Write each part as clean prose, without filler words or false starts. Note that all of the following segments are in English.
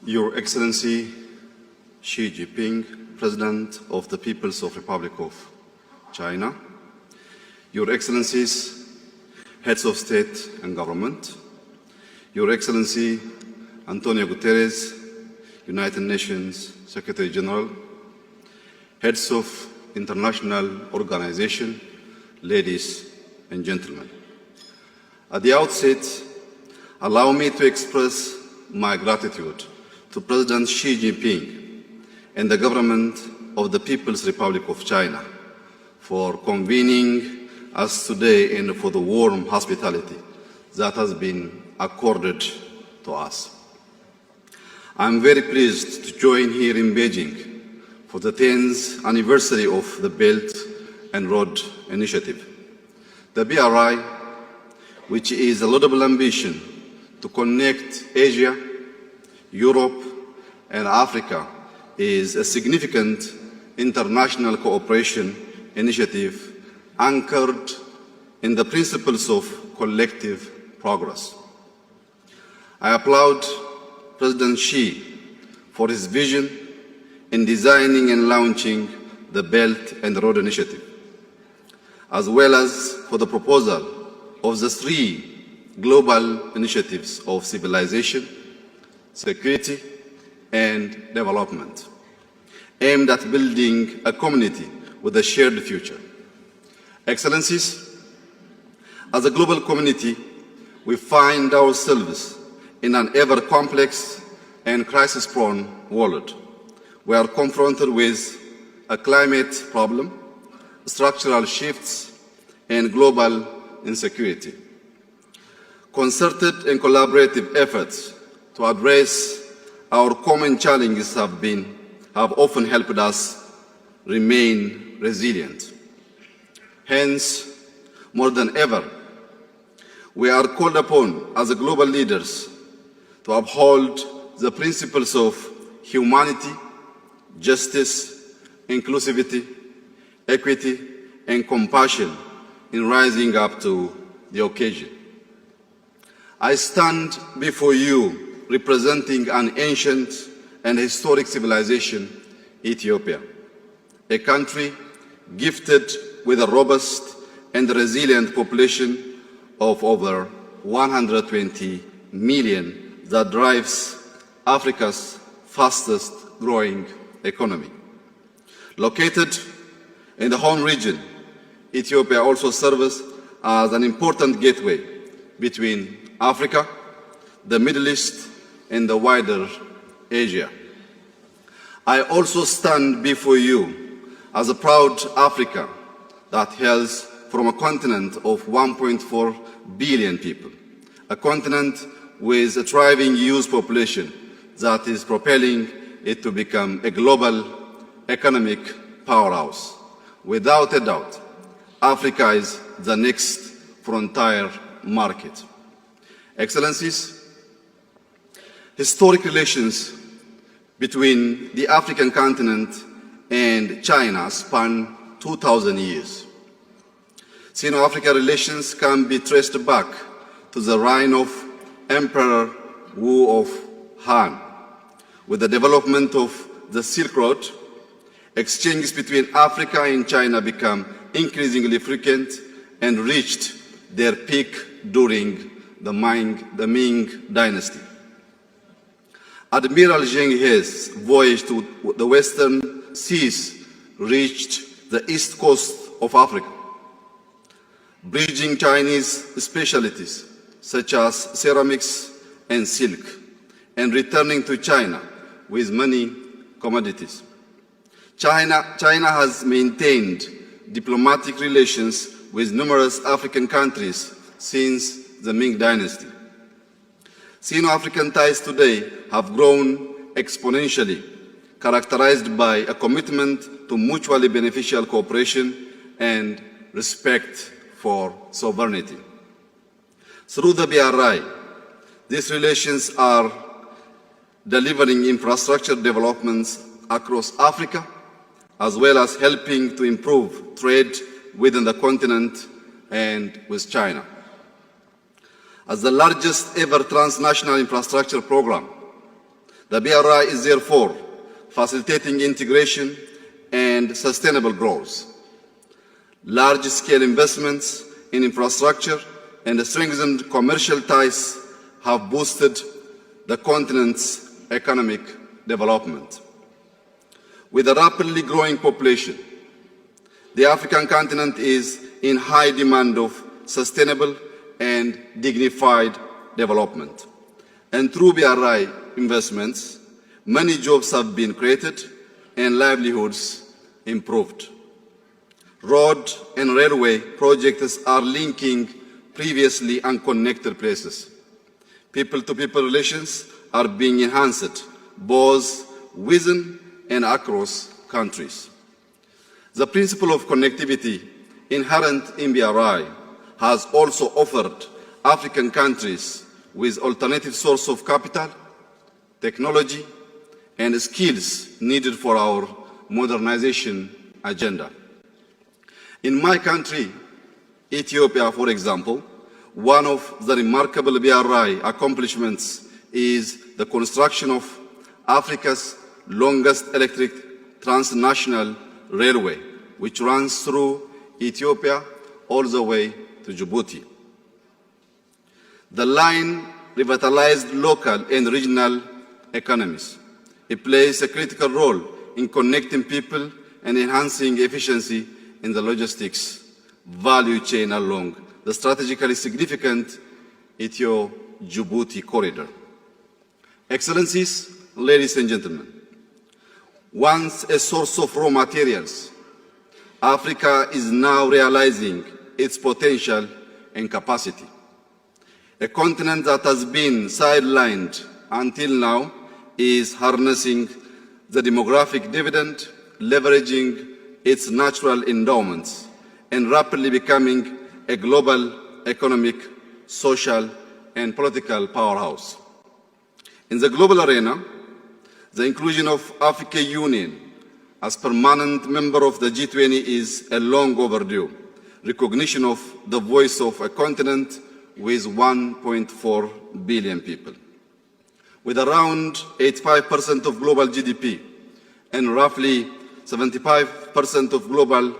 Your Excellency Xi Jinping, President of the People's Republic of China, Your Excellencies, Heads of State and Government, Your Excellency Antonio Guterres, United Nations Secretary General, Heads of International Organization, ladies and gentlemen. At the outset, allow me to express my gratitude to President Xi Jinping and the government of the People's Republic of China for convening us today and for the warm hospitality that has been accorded to us. I am very pleased to join here in Beijing for the 10th anniversary of the Belt and Road Initiative. The BRI, which is a laudable ambition to connect Asia, Europe, and Africa, is a significant international cooperation initiative anchored in the principles of collective progress. I applaud President Xi for his vision in designing and launching the Belt and Road Initiative, as well as for the proposal of the 3 global initiatives of civilization, security, and development, aimed at building a community with a shared future. Excellencies, as a global community, we find ourselves in an ever complex and crisis-prone world. We are confronted with a climate problem, structural shifts, and global insecurity. Concerted and collaborative efforts to address our common challenges have often helped us remain resilient. Hence, more than ever, we are called upon as global leaders to uphold the principles of humanity, justice, inclusivity, equity, and compassion in rising up to the occasion. I stand before you representing an ancient and historic civilization, Ethiopia, a country gifted with a robust and resilient population of over 120 million that drives Africa's fastest growing economy. Located in the Horn region, Ethiopia also serves as an important gateway between Africa, the Middle East, and the wider Asia. I also stand before you as a proud Africa that hails from a continent of 1.4 billion people, a continent with a thriving youth population that is propelling it to become a global economic powerhouse. Without a doubt, Africa is the next frontier market. Excellencies, historic relations between the African continent and China span 2,000 years. Sino-African relations can be traced back to the reign of Emperor Wu of Han. With the development of the Silk Road, exchanges between Africa and China became increasingly frequent and reached their peak during the Ming Dynasty. Admiral Zheng He's voyage to the Western Seas reached the east coast of Africa, bridging Chinese specialties such as ceramics and silk, and returning to China with many commodities. China has maintained diplomatic relations with numerous African countries since the Ming Dynasty. Sino-African ties today have grown exponentially, characterized by a commitment to mutually beneficial cooperation and respect for sovereignty. Through the BRI, these relations are delivering infrastructure developments across Africa, as well as helping to improve trade within the continent and with China. As the largest ever transnational infrastructure program, The BRI is therefore facilitating integration and sustainable growth. Large-scale investments in infrastructure and strengthened commercial ties have boosted the continent's economic development. With a rapidly growing population, the African continent is in high demand of sustainable and dignified development. And through BRI investments, many jobs have been created and livelihoods improved. Road and railway projects are linking previously unconnected places. People-to-people relations are being enhanced both within and across countries. The principle of connectivity inherent in BRI has also offered African countries with alternative source of capital, technology, and skills needed for our modernization agenda. In my country, Ethiopia, for example, one of the remarkable BRI accomplishments is the construction of Africa's longest electric transnational railway, which runs through Ethiopia all the way to Djibouti. The line revitalized local and regional economies. It plays a critical role in connecting people and enhancing efficiency in the logistics value chain along the strategically significant Ethio-Djibouti corridor. Excellencies, ladies and gentlemen, once a source of raw materials, Africa is now realizing its potential and capacity. A continent that has been sidelined until now is harnessing the demographic dividend, leveraging its natural endowments, and rapidly becoming a global economic, social, and political powerhouse. In the global arena, the inclusion of African Union as permanent member of the G20 is a long overdue recognition of the voice of a continent with 1.4 billion people. With around 85% of global GDP and roughly 75% of global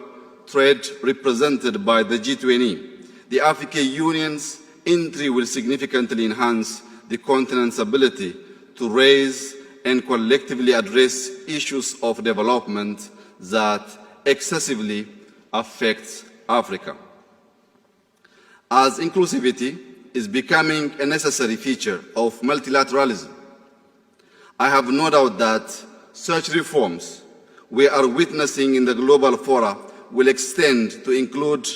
trade represented by the G20, the African Union's entry will significantly enhance the continent's ability to raise and collectively address issues of development that excessively affect Africa. As inclusivity is becoming a necessary feature of multilateralism, I have no doubt that such reforms we are witnessing in the global fora will extend to include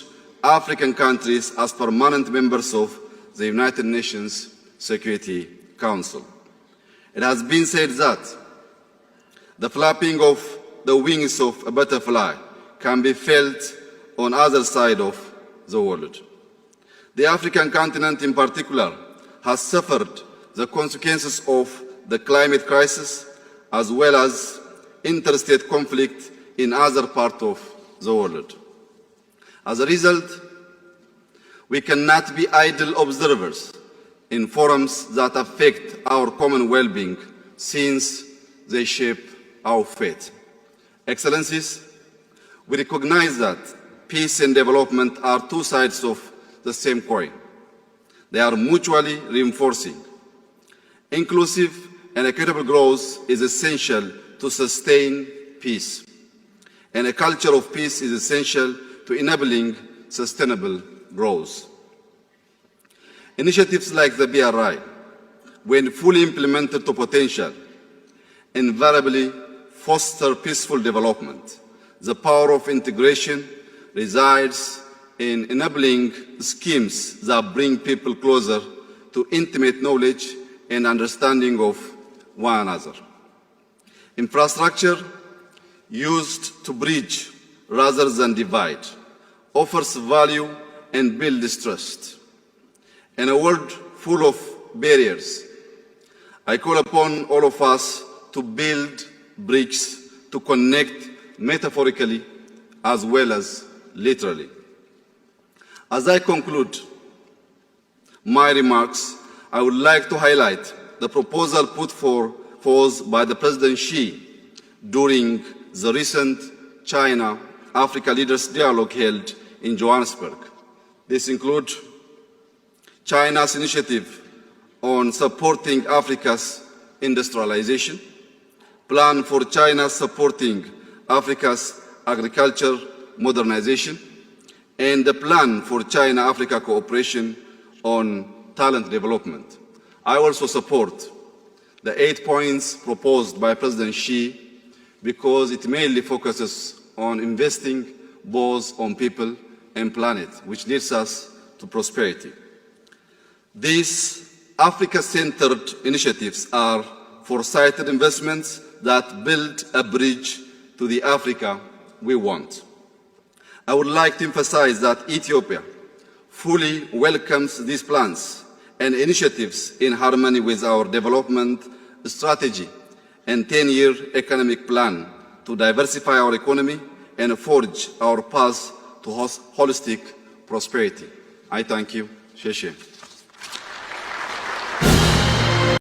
African countries as permanent members of the United Nations Security Council. It has been said that the flapping of the wings of a butterfly can be felt on either side of the world. The African continent in particular has suffered the consequences of the climate crisis as well as interstate conflict in other parts of the world. As a result, we cannot be idle observers in forums that affect our common well-being since they shape our fate. Excellencies, we recognize that peace and development are two sides of the same coin. They are mutually reinforcing. Inclusive and equitable growth is essential to sustain peace, and a culture of peace is essential to enabling sustainable growth. Initiatives like the BRI, when fully implemented to potential, invariably foster peaceful development. The power of integration resides in enabling schemes that bring people closer to intimate knowledge and understanding of one another. Infrastructure used to bridge rather than divide offers value and builds trust. In a world full of barriers, I call upon all of us to build bridges to connect metaphorically as well as literally. As I conclude my remarks, I would like to highlight the proposal put for proposed by the President Xi during the recent China-Africa Leaders Dialogue held in Johannesburg. This includes China's initiative on supporting Africa's industrialization, plan for China supporting Africa's agriculture modernization, and the plan for China-Africa cooperation on talent development. I also support the 8 points proposed by President Xi because it mainly focuses on investing both on people and planet, which leads us to prosperity. These Africa-centered initiatives are foresighted investments that build a bridge to the Africa we want. I would like to emphasize that Ethiopia fully welcomes these plans and initiatives in harmony with our development strategy and 10-year economic plan to diversify our economy and forge our path to holistic prosperity. I thank you. Sheshe.